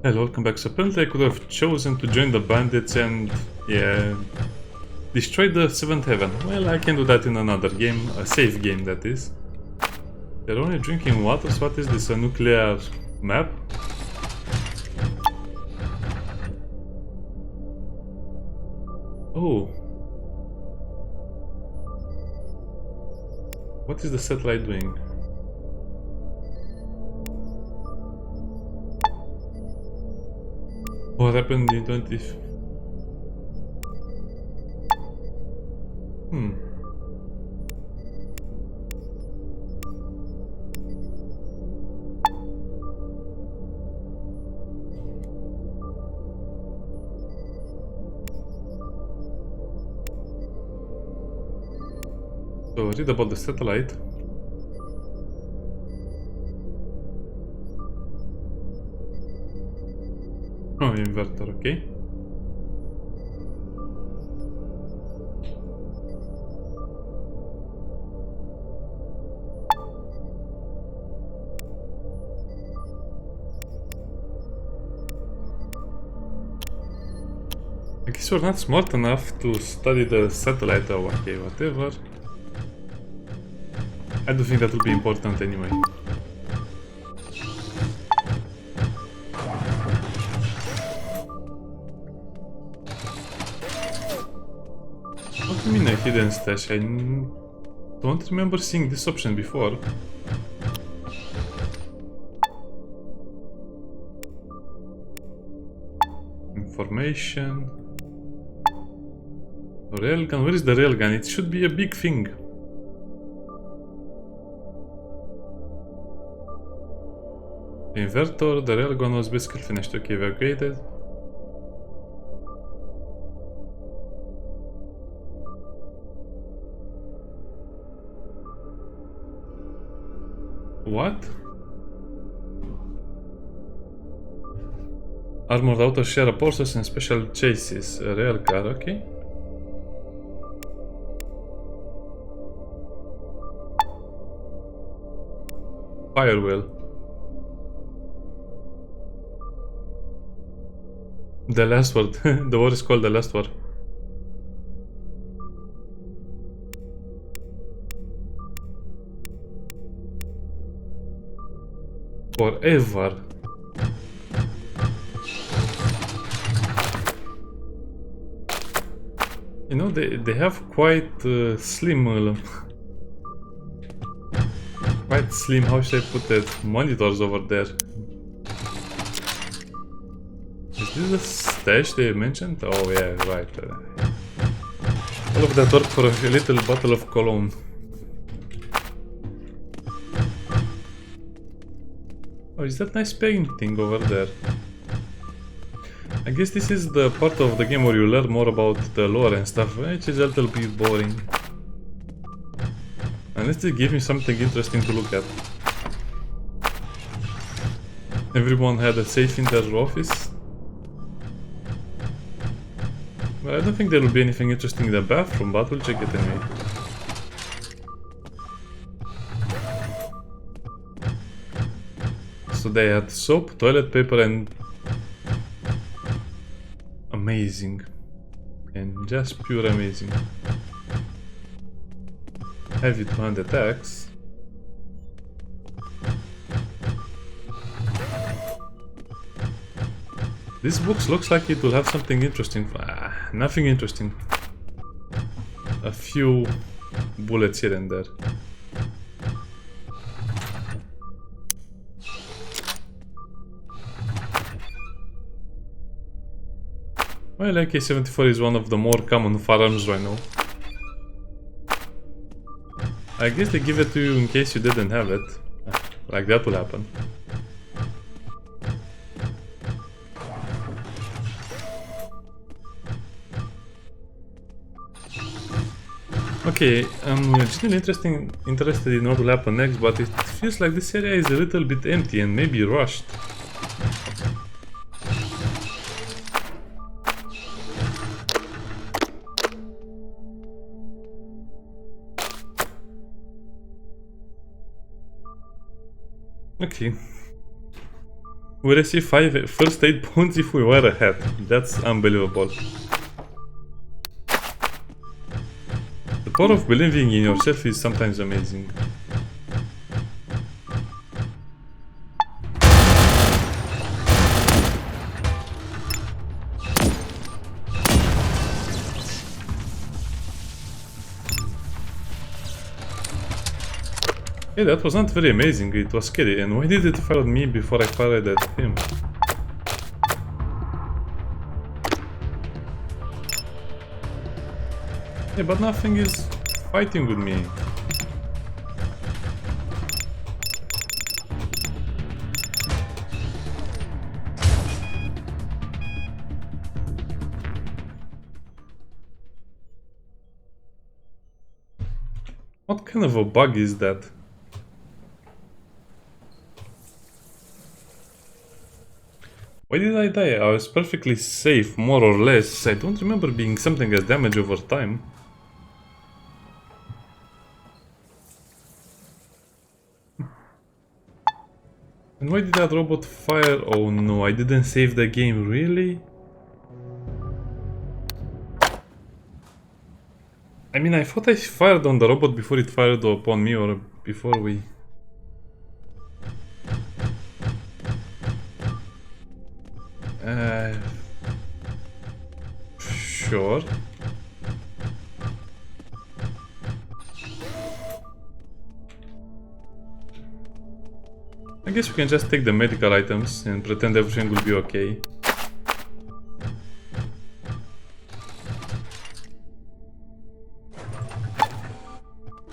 Hello, welcome back. So apparently I could have chosen to join the bandits and, yeah, destroy the 7th heaven. Well, I can do that in another game, a safe game that is. They're only drinking water, so what is this, a nuclear map? Oh. What is the satellite doing? What happened in 20... So read about the satellite. Oh, inverter, okay. I guess we're not smart enough to study the satellite or okay, whatever. I don't think that will be important anyway. What do you mean a hidden stash? I don't remember seeing this option before. Information. Railgun, where is the railgun? It should be a big thing. The inverter, the railgun was basically finished. Okay, evacuated. What? Armored auto share a process and special chases. A rail car, okay. Firewheel. The last word. The word is called the last word. Forever. You know, they have quite slim... quite slim, how should I put it, monitors over there. Is this the stash they mentioned? Oh yeah, right. All of that work for a little bottle of cologne. Oh, is that nice painting over there? I guess this is the part of the game where you learn more about the lore and stuff, which is a little bit boring. Unless they give me something interesting to look at. Everyone had a safe in their office. Well, I don't think there will be anything interesting in the bathroom, but we'll check it anyway. So they had soap, toilet paper and... amazing. And just pure amazing. Heavy to hand attacks. This box looks like it will have something interesting. Nothing interesting. A few bullets here and there. Well, AK-74 is one of the more common firearms right now. I guess they give it to you in case you didn't have it. Like that will happen. Okay, I'm genuinely interested in what will happen next, but it feels like this area is a little bit empty and maybe rushed. Okay. We receive 5 first aid points if we wear a hat. That's unbelievable. The power of believing in yourself is sometimes amazing. Yeah, that was not very amazing, it was scary. And why did it fire at me before I fired at him? Yeah, but nothing is fighting with me. What kind of a bug is that? Why did I die? I was perfectly safe, more or less. I don't remember being something as damaged over time. And why did that robot fire? Oh no, I didn't save the game, really? I mean, I thought I fired on the robot before it fired upon me, or before we... Sure. I guess we can just take the medical items and pretend everything will be okay.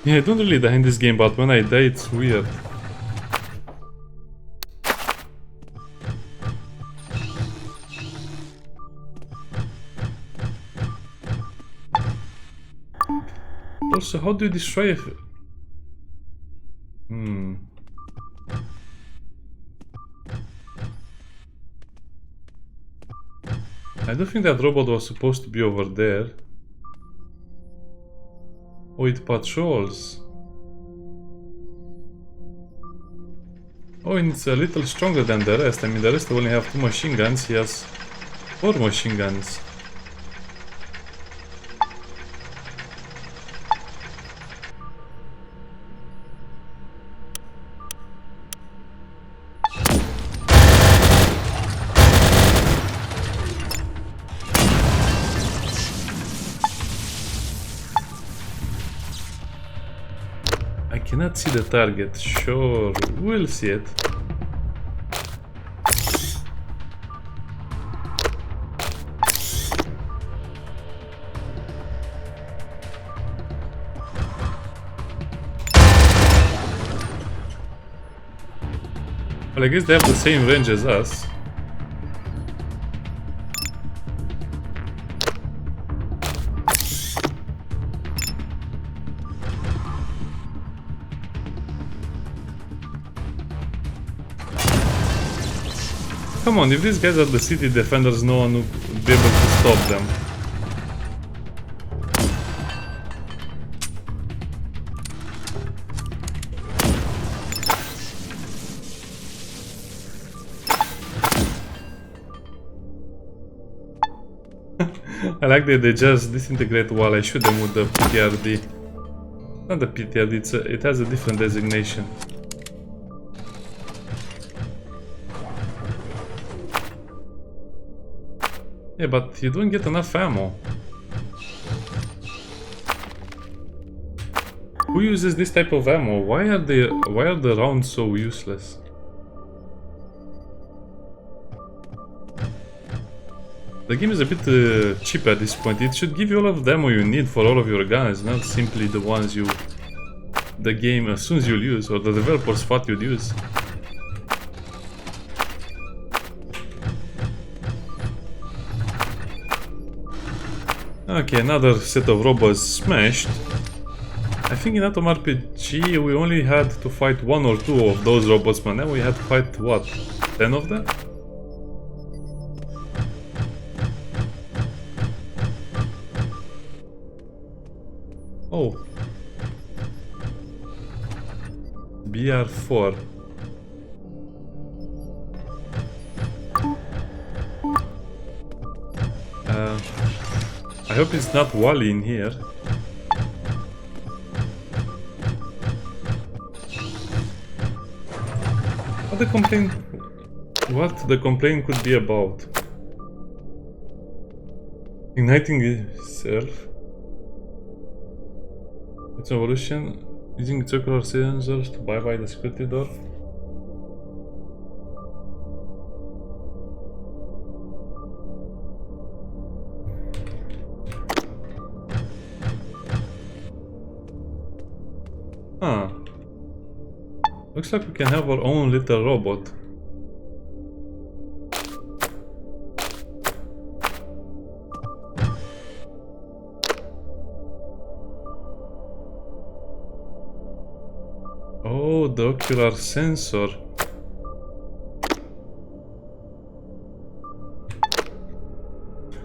Yeah, I don't really die in this game, but when I die it's weird. Also, how do you destroy it? I don't think that robot was supposed to be over there. Oh, it patrols. Oh, and it's a little stronger than the rest. I mean, the rest only have 2 machine guns. He has 4 machine guns. I cannot see the target. Sure, we'll see it. Well, I guess they have the same range as us. Come on, if these guys are the city defenders, no one would be able to stop them. I like that they just disintegrate while I shoot them with the PTRD. Not the PTRD, it has a different designation. Yeah, but you don't get enough ammo. Who uses this type of ammo? Why are the rounds so useless? The game is a bit cheap at this point. It should give you all of the ammo you need for all of your guns, not simply the ones the game assumes you'll use, or the developers thought you'd use. Okay, another set of robots smashed. I think in Atom RPG we only had to fight 1 or 2 of those robots, but now we had to fight, what, 10 of them? Oh. BR4. I hope it's not Wally in here. What the complaint could be about? Igniting itself. Its evolution using circular sensors to bypass the security door. Huh. Looks like we can have our own little robot. Oh, the ocular sensor.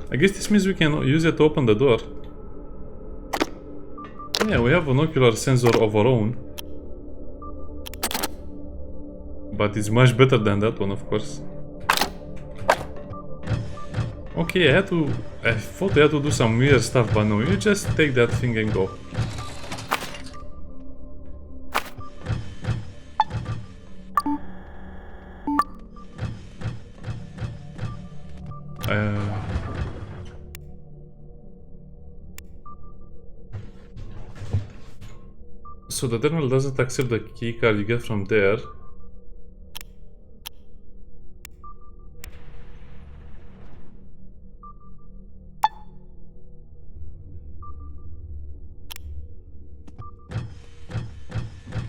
I guess this means we can use it to open the door. Yeah, we have an ocular sensor of our own. But it's much better than that one, of course. Okay, I thought I had to do some weird stuff, but no, you just take that thing and go. So the terminal doesn't accept the keycard you get from there.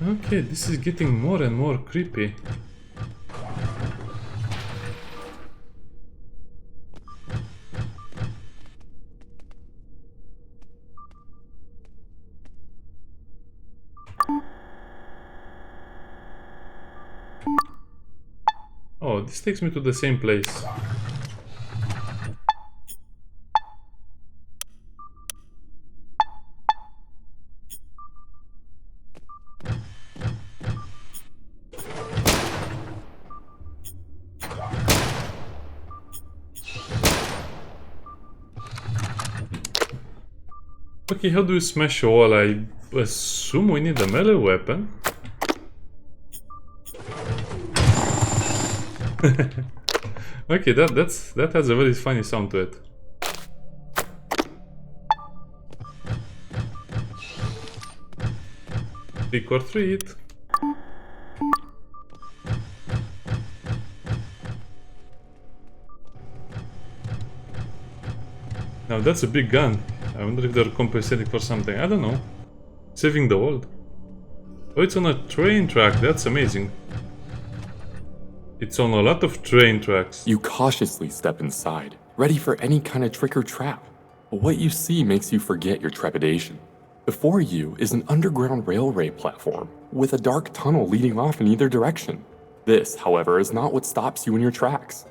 Okay, this is getting more and more creepy. Oh, this takes me to the same place. Okay, how do you smash a wall? I assume we need a melee weapon. Okay, that has a very funny sound to it. Trick or treat. Now that's a big gun. I wonder if they're compensating for something. I don't know. Saving the world. Oh, it's on a train track. That's amazing. It's on a lot of train tracks. You cautiously step inside, ready for any kind of trick or trap. But what you see makes you forget your trepidation. Before you is an underground railway platform with a dark tunnel leading off in either direction. This, however, is not what stops you in your tracks.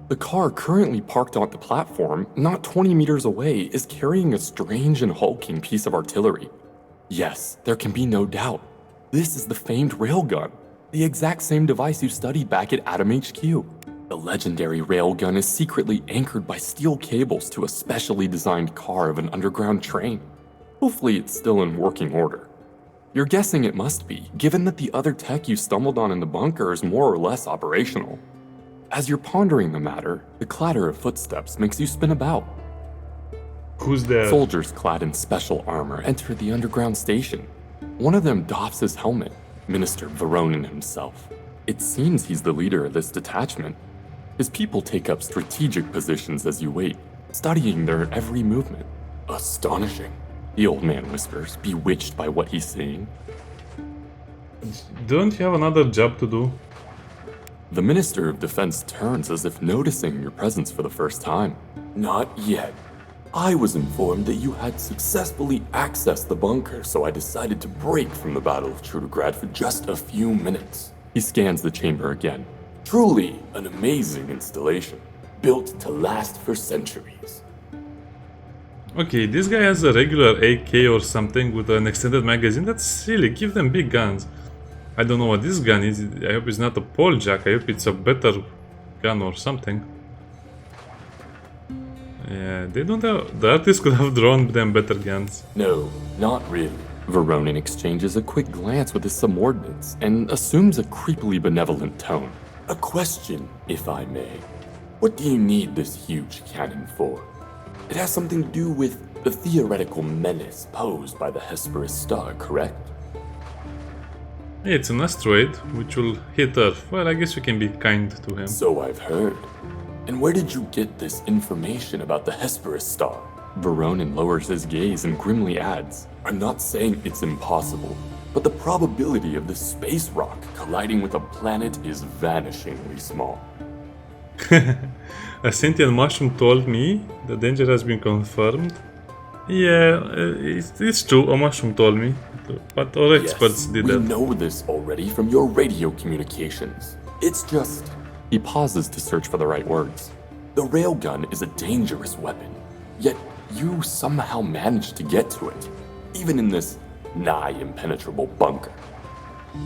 The car currently parked on the platform, not 20 meters away, is carrying a strange and hulking piece of artillery. Yes, there can be no doubt. This is the famed railgun, the exact same device you studied back at Atom HQ. The legendary railgun is secretly anchored by steel cables to a specially designed car of an underground train. Hopefully it's still in working order. You're guessing it must be, given that the other tech you stumbled on in the bunker is more or less operational. As you're pondering the matter, the clatter of footsteps makes you spin about. Who's there? Soldiers clad in special armor enter the underground station. One of them doffs his helmet, Minister Voronin himself. It seems he's the leader of this detachment. His people take up strategic positions as you wait, studying their every movement. Astonishing, the old man whispers, bewitched by what he's seeing. Don't you have another job to do? The Minister of Defense turns as if noticing your presence for the first time. Not yet. I was informed that you had successfully accessed the bunker, so I decided to break from the Battle of Trudograd for just a few minutes. He scans the chamber again. Truly an amazing installation, built to last for centuries. Okay, this guy has a regular AK or something with an extended magazine. That's silly. Give them big guns. I don't know what this gun is. I hope it's not a pole jack. I hope it's a better gun or something. Yeah, they don't have... The artists could have drawn them better guns. No, not really. Veronin exchanges a quick glance with his subordinates and assumes a creepily benevolent tone. A question, if I may. What do you need this huge cannon for? It has something to do with the theoretical menace posed by the Hesperus star, correct? Yeah, it's an asteroid which will hit Earth. Well, I guess we can be kind to him. So I've heard. And where did you get this information about the Hesperus star? Veronin lowers his gaze and grimly adds, I'm not saying it's impossible, but the probability of this space rock colliding with a planet is vanishingly small. A sentient mushroom told me the danger has been confirmed. Yeah, it's true, a mushroom told me, but our experts did we that. know this already from your radio communications. It's just... He pauses to search for the right words. The railgun is a dangerous weapon, yet you somehow managed to get to it, even in this nigh impenetrable bunker.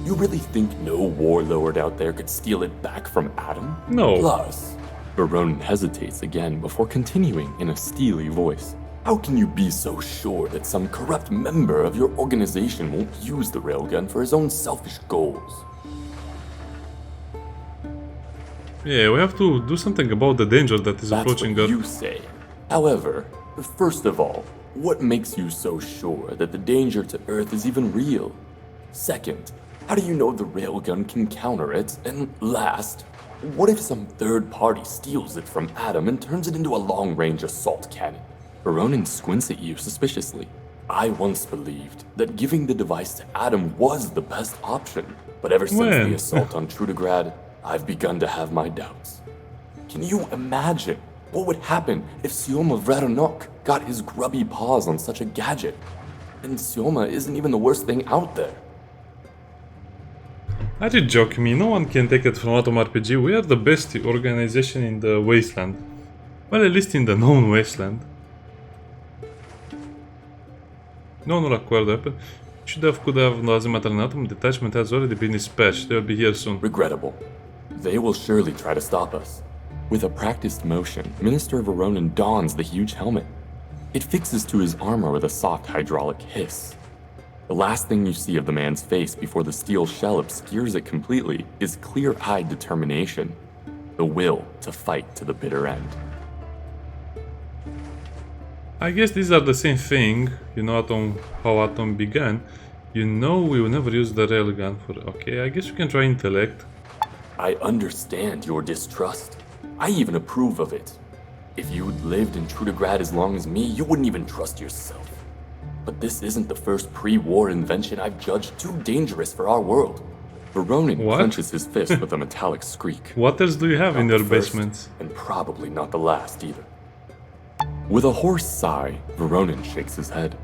You really think no warlord out there could steal it back from Adam? No. Plus, Veronin hesitates again before continuing in a steely voice. How can you be so sure that some corrupt member of your organization won't use the railgun for his own selfish goals? Yeah, we have to do something about the danger that is approaching That's Earth. what you say. However, first of all, what makes you so sure that the danger to Earth is even real? Second, how do you know the railgun can counter it? And last, what if some third party steals it from Adam and turns it into a long-range assault cannon? Veronin squints at you suspiciously. I once believed that giving the device to Adam was the best option, but ever since When? the assault on Trudograd, I've begun to have my doubts. Can you imagine what would happen if Sioma Vradonok got his grubby paws on such a gadget? And Sioma isn't even the worst thing out there. Are you joking me? No one can take it from Atom RPG. We are the best organization in the wasteland. Well, at least in the known wasteland. No one will acquire the weapon. Could have, no, as a matter of Atom detachment has already been dispatched. They will be here soon. Regrettable. They will surely try to stop us. With a practiced motion, Minister Veronin dons the huge helmet. It fixes to his armor with a soft hydraulic hiss. The last thing you see of the man's face before the steel shell obscures it completely is clear-eyed determination, the will to fight to the bitter end. I guess these are the same thing. You know how Atom began. You know we will never use the railgun for... Okay, I guess we can try intellect. I understand your distrust. I even approve of it. If you'd lived in Trudograd as long as me, you wouldn't even trust yourself. But this isn't the first pre-war invention I've judged too dangerous for our world. Veronin clenches his fist with a metallic squeak. What else do you have in Not your the first, basements? and probably not the last either. With a hoarse sigh, Veronin shakes his head.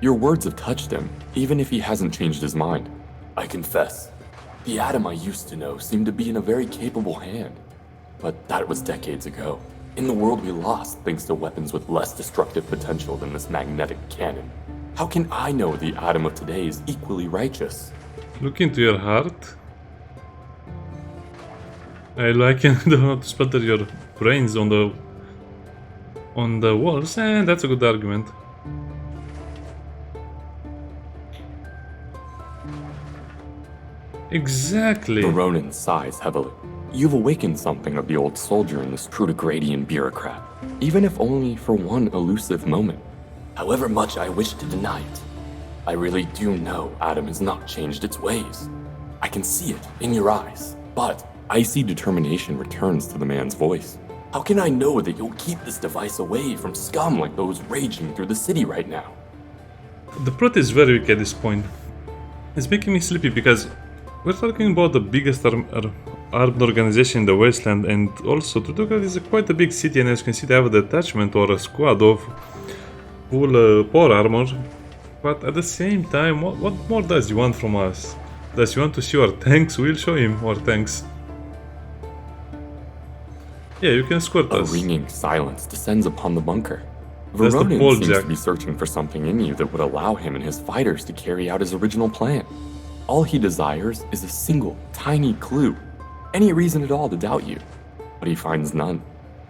Your words have touched him, even if he hasn't changed his mind. I confess, the Adam I used to know seemed to be in a very capable hand. But that was decades ago, in the world we lost thanks to weapons with less destructive potential than this magnetic cannon. How can I know the Adam of today is equally righteous? Look into your heart. I like it. Don't have to splatter your brains on the walls, and that's a good argument. Exactly. Veronin sighs heavily. You've awakened something of the old soldier in this Trudegradian bureaucrat, even if only for one elusive moment. However much I wish to deny it, I really do know Adam has not changed its ways. I can see it in your eyes, but icy determination returns to the man's voice. How can I know that you'll keep this device away from scum like those raging through the city right now? The plot is very weak at this point. It's making me sleepy because we're talking about the biggest armed organization in the wasteland, and also Trudograd is quite a big city, and as you can see they have a detachment or a squad of full power armor. But at the same time, what more does he want from us? Does he want to see our tanks? We'll show him our tanks. Yeah, you can escort A us. ringing silence descends upon the bunker. That's the Veronin pole seems jack. to be searching for something in you that would allow him and his fighters to carry out his original plan. All he desires is a single, tiny clue. Any reason at all to doubt you. But he finds none.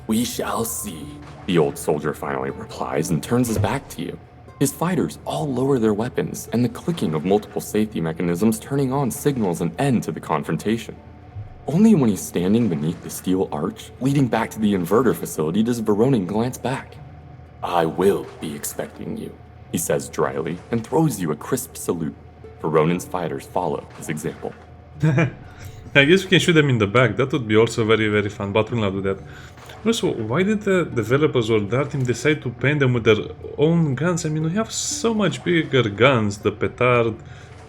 We shall see, the old soldier finally replies and turns his back to you. His fighters all lower their weapons, and the clicking of multiple safety mechanisms turning on signals an end to the confrontation. Only when he's standing beneath the steel arch, leading back to the inverter facility, does Veronin glance back. I will be expecting you, he says dryly, and throws you a crisp salute. Veronin's fighters follow his example. I guess we can shoot them in the back. That would be also very, very fun, but we'll not do that. Also, why did the developers or Dart team decide to paint them with their own guns? I mean, we have so much bigger guns. The Petard,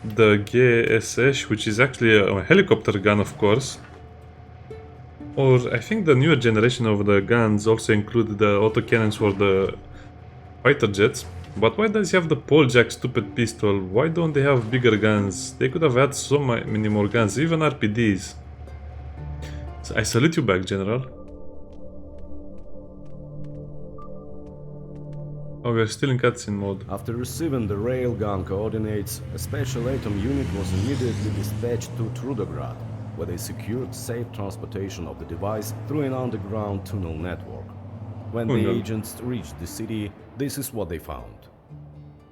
the GSS, which is actually a helicopter gun, of course. Or I think the newer generation of the guns also include the autocannons for the fighter jets. But why does he have the Polejack stupid pistol? Why don't they have bigger guns? They could have had so many more guns, even RPDs. So I salute you back, General. Oh, we're still in cutscene mode. After receiving the railgun coordinates, a special atom unit was immediately dispatched to Trudograd, where they secured safe transportation of the device through an underground tunnel network. When the agents reached the city, this is what they found.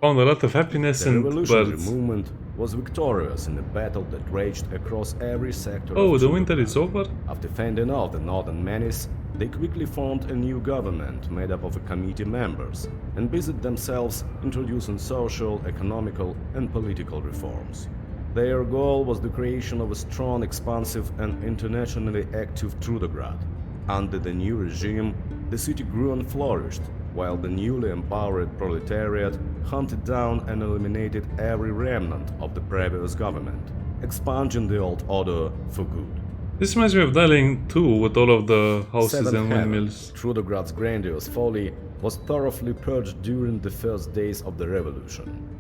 Found a lot of happiness The and revolutionary birds. movement was victorious in a battle that raged across every sector Oh, of the Trudograd. winter is over? After fending off the northern menace, they quickly formed a new government made up of committee members and busied themselves introducing social, economical, and political reforms. Their goal was the creation of a strong, expansive, and internationally active Trudograd. Under the new regime, the city grew and flourished, while the newly empowered proletariat hunted down and eliminated every remnant of the previous government, expunging the old order for good. This reminds me of Darling 2 with all of the houses Seventh and Heaven, windmills. Trudograd's grandiose folly, was thoroughly purged during the first days of the revolution.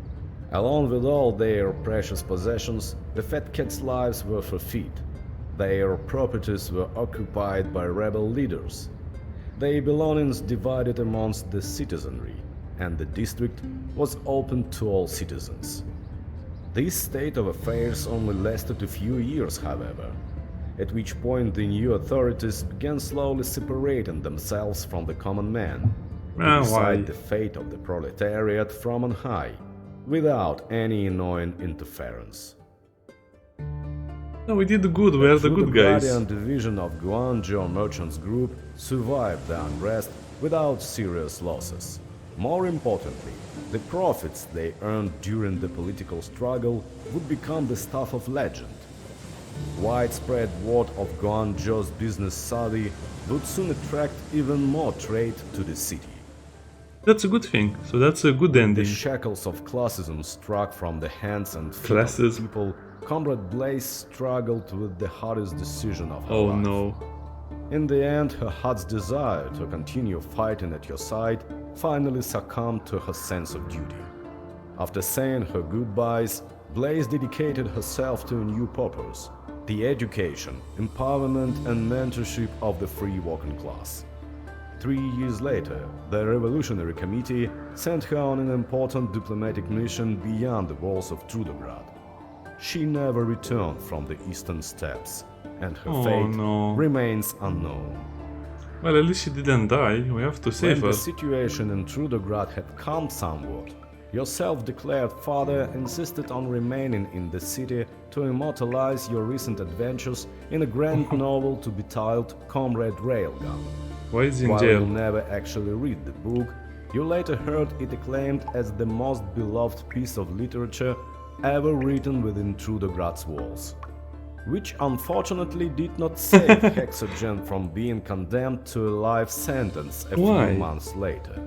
Along with all their precious possessions, the Fat Cats' lives were forfeit. Their properties were occupied by rebel leaders. Their belongings divided amongst the citizenry, and the district was open to all citizens. This state of affairs only lasted a few years, however, at which point the new authorities began slowly separating themselves from the common man, to decide the fate of the proletariat from on high, without any annoying interference. No, we did good, we are the good guys. The division of Guangzhou Merchants Group survived the unrest without serious losses. More importantly, the profits they earned during the political struggle would become the stuff of legend. Widespread word of Guangzhou's business savvy would soon attract even more trade to the city. That's a good thing, so that's a good The ending. shackles of classism struck from the hands and feet of Classism. the people, Comrade Blaze struggled with the hardest decision of her Oh life. no. In the end, her heart's desire to continue fighting at your side finally succumbed to her sense of duty. After saying her goodbyes, Blaze dedicated herself to a new purpose: the education, empowerment, and mentorship of the free working class. 3 years later, the Revolutionary Committee sent her on an important diplomatic mission beyond the walls of Trudograd. She never returned from the eastern steppes, and her fate remains unknown. Well, at least she didn't die, we have to save When her. the situation in Trudograd had calmed somewhat, your self-declared father insisted on remaining in the city to immortalize your recent adventures in a grand novel to be titled Comrade Railgun. Why is he in While you jail? never actually read the book, you later heard it acclaimed as the most beloved piece of literature ever written within Trudograd's walls, which unfortunately did not save Hexogen from being condemned to a life sentence a few months later.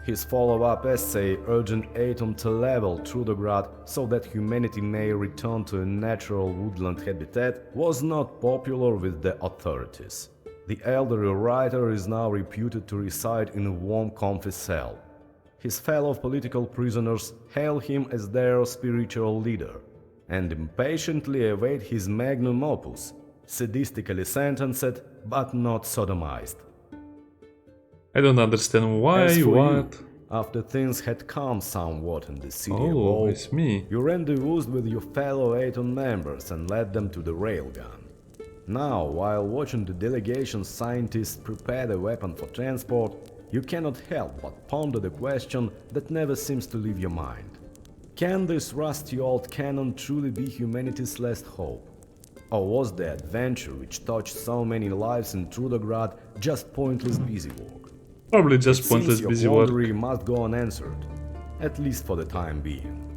His follow-up essay urging Atom to level Trudograd so that humanity may return to a natural woodland habitat was not popular with the authorities. The elderly writer is now reputed to reside in a warm, comfy cell. His fellow political prisoners hail him as their spiritual leader and impatiently await his magnum opus, sadistically sentenced but not sodomized. I don't understand why, As for what? you, after things had calmed somewhat in the city Oh, wall, it's me. you rendezvoused with your fellow Atom members and led them to the railgun. Now, while watching the delegation's scientists prepare the weapon for transport, you cannot help but ponder the question that never seems to leave your mind. Can this rusty old cannon truly be humanity's last hope? Or was the adventure which touched so many lives in Trudograd just pointless busy work? Probably just It pointless seems your busy work. quandary must go unanswered, at least for the time being.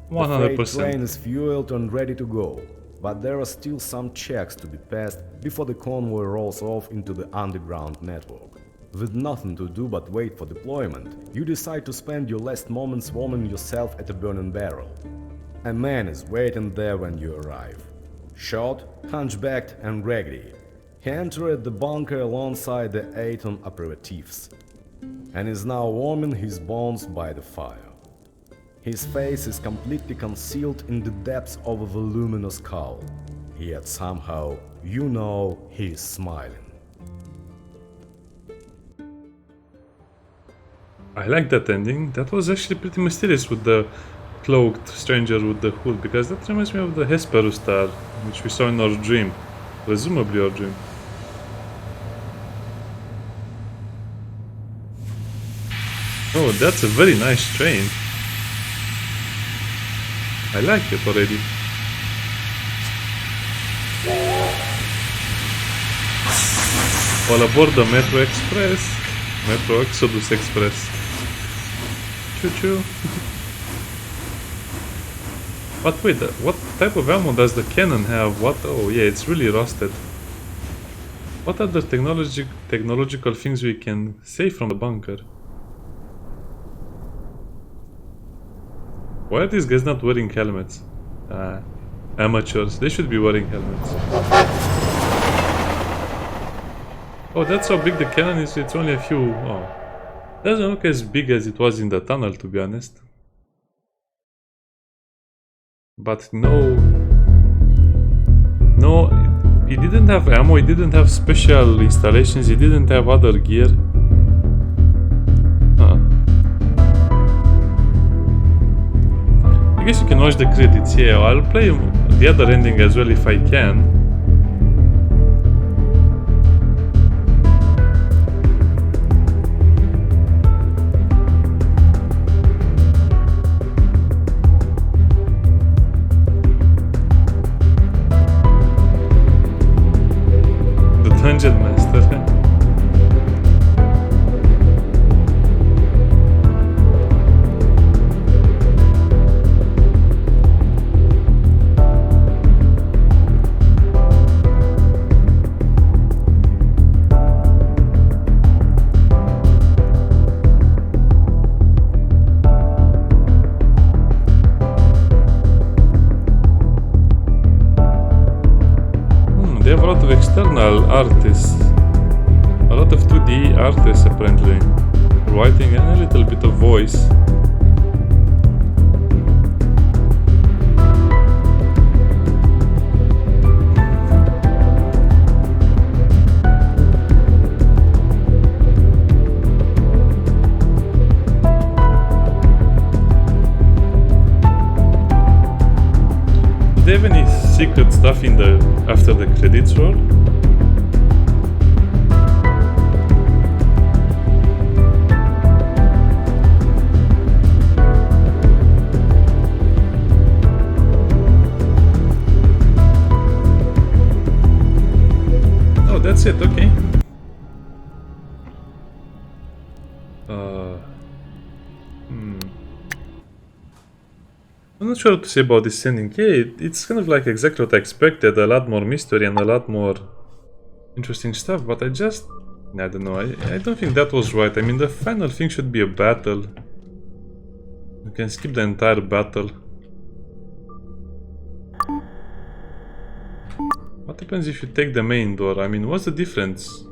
The freight 100%. train is fueled and ready to go, but there are still some checks to be passed before the convoy rolls off into the underground network. With nothing to do but wait for deployment, you decide to spend your last moments warming yourself at a burning barrel. A man is waiting there when you arrive. Short, hunchbacked and raggedy, he entered the bunker alongside the Aton aperitifs, and is now warming his bones by the fire. His face is completely concealed in the depths of a voluminous cowl, yet somehow you know he is smiling. I like that ending. That was actually pretty mysterious with the cloaked stranger with the hood, because that reminds me of the Hesperus star, which we saw in our dream. Presumably our dream. Oh, that's a very nice train. I like it already. All aboard the Metro Express. Metro Exodus Express. Choo-choo. But wait, what type of ammo does the cannon have? What? Oh yeah, it's really rusted. What are the technological things we can save from the bunker? Why are these guys not wearing helmets? Amateurs. They should be wearing helmets. Oh, that's how big the cannon is. It's only a few... Oh. Doesn't look as big as it was in the tunnel, to be honest. But no... No, it didn't have ammo, it didn't have special installations, it didn't have other gear. I guess you can watch the credits, yeah. I'll play the other ending as well if I can. The Dungeon Master. They have a lot of external artists, a lot of 2D artists apparently, writing and a little bit of voice. Do they have any secret stuff in the after the credits roll? Oh, that's it, okay. I'm not sure what to say about this ending. Yeah, it's kind of like exactly what I expected. A lot more mystery and a lot more interesting stuff, but I don't know. I don't think that was right. I mean, the final thing should be a battle. You can skip the entire battle. What happens if you take the main door? I mean, what's the difference?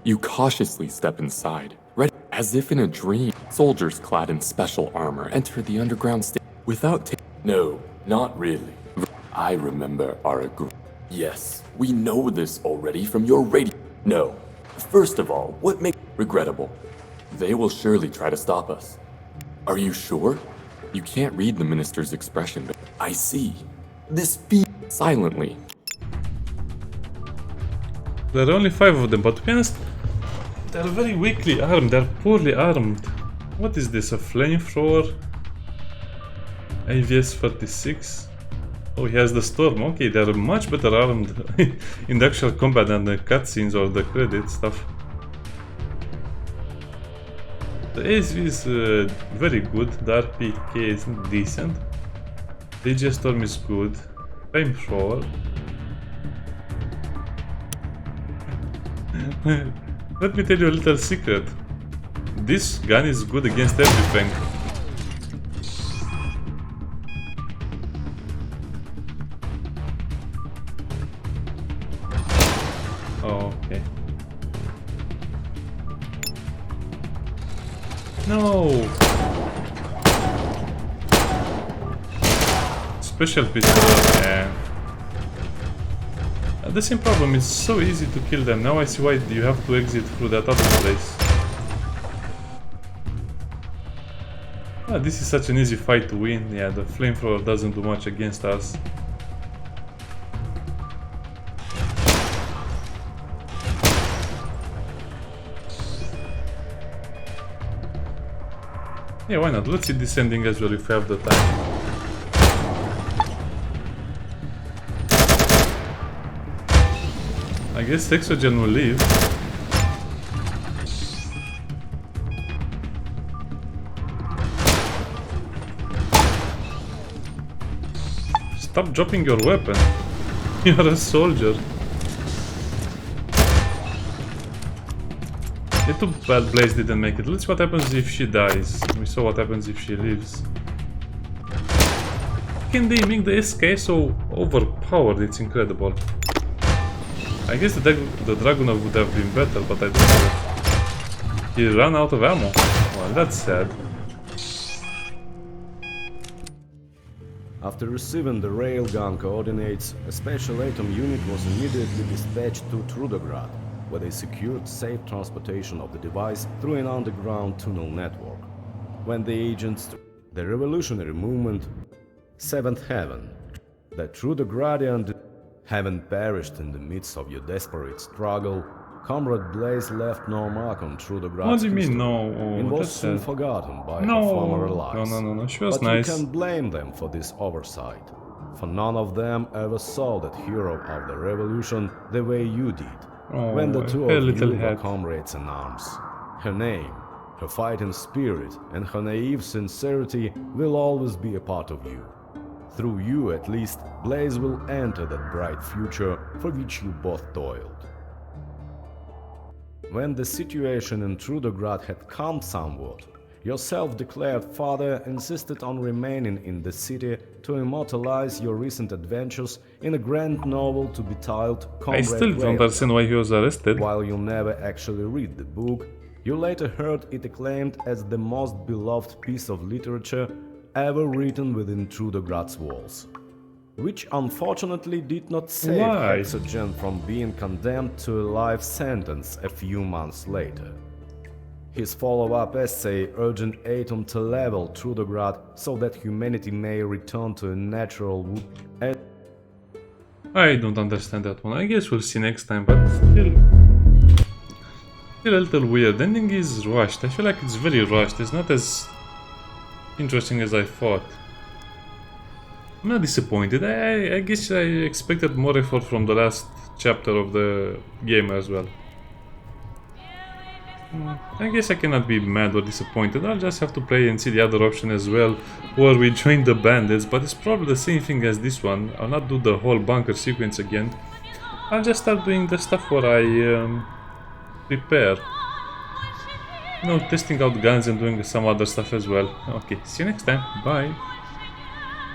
You cautiously step inside, ready as if in a dream. Soldiers clad in special armor enter the underground station without No, not really. I remember our agreement. Yes, we know this already from your radio. No. First of all, what makes regrettable? They will surely try to stop us. Are you sure? You can't read the minister's expression, but I see. This speaks silently. There are only 5 of them, but to be honest, they're very weakly armed, they're poorly armed. What is this, a flamethrower? AVS 36? Oh, he has the storm. Okay, they're much better armed in the actual combat than the cutscenes or the credit stuff. The ASV is very good, the RPK is decent, the DJ Storm is good, Flamethrower. Let me tell you a little secret. This gun is good against everything. Okay. No! Special pistol, yeah. The same problem, it's so easy to kill them. Now I see why you have to exit through that other place. Ah, this is such an easy fight to win. Yeah, the flamethrower doesn't do much against us. Yeah, why not? Let's see descending as well if we have the time. I guess Exogen will leave. Stop dropping your weapon. You're a soldier. It's too bad Blaze didn't make it. Let's see what happens if she dies. We saw what happens if she lives. Can they make the SK so overpowered? It's incredible. I guess the Dragunov would have been better, but I don't know. He ran out of ammo. Well, that's sad. After receiving the railgun coordinates, a special atom unit was immediately dispatched to Trudograd, where they secured safe transportation of the device through an underground tunnel network. When the agents, the revolutionary movement, Seventh Heaven, the Trudogradian, having perished in the midst of your desperate struggle, Comrade Blaze left no mark on Trudograd's What do you mean, no? and Oh, was soon sad. forgotten by No. her former allies. No, she was But nice. you can blame them for this oversight, for none of them ever saw that hero of the revolution the way you did, Oh, when the two her of little you were head. comrades in arms. Her name, her fighting spirit, and her naive sincerity will always be a part of you. Through you, at least, Blaze will enter that bright future for which you both toiled. When the situation in Trudograd had calmed somewhat, your self-declared father insisted on remaining in the city to immortalize your recent adventures in a grand novel to be titled I Comrade still don't Railgun. understand why he was arrested. While you never actually read the book, you later heard it acclaimed as the most beloved piece of literature ever written within Trudograd's walls, which unfortunately did not save Why? Exogen from being condemned to a life sentence a few months later. His follow-up essay urged Atom to level Trudograd so that humanity may return to a natural wood. I don't understand that one. I guess we'll see next time, but still a little weird. The ending is rushed. I feel like it's very rushed. It's not as interesting as I thought. I'm not disappointed. I guess I expected more effort from the last chapter of the game as well. I guess I cannot be mad or disappointed. I'll just have to play and see the other option as well, where we join the bandits, but it's probably the same thing as this one. I'll not do the whole bunker sequence again. I'll just start doing the stuff where I prepare. You know, testing out guns and doing some other stuff as well. Okay, see you next time. Bye.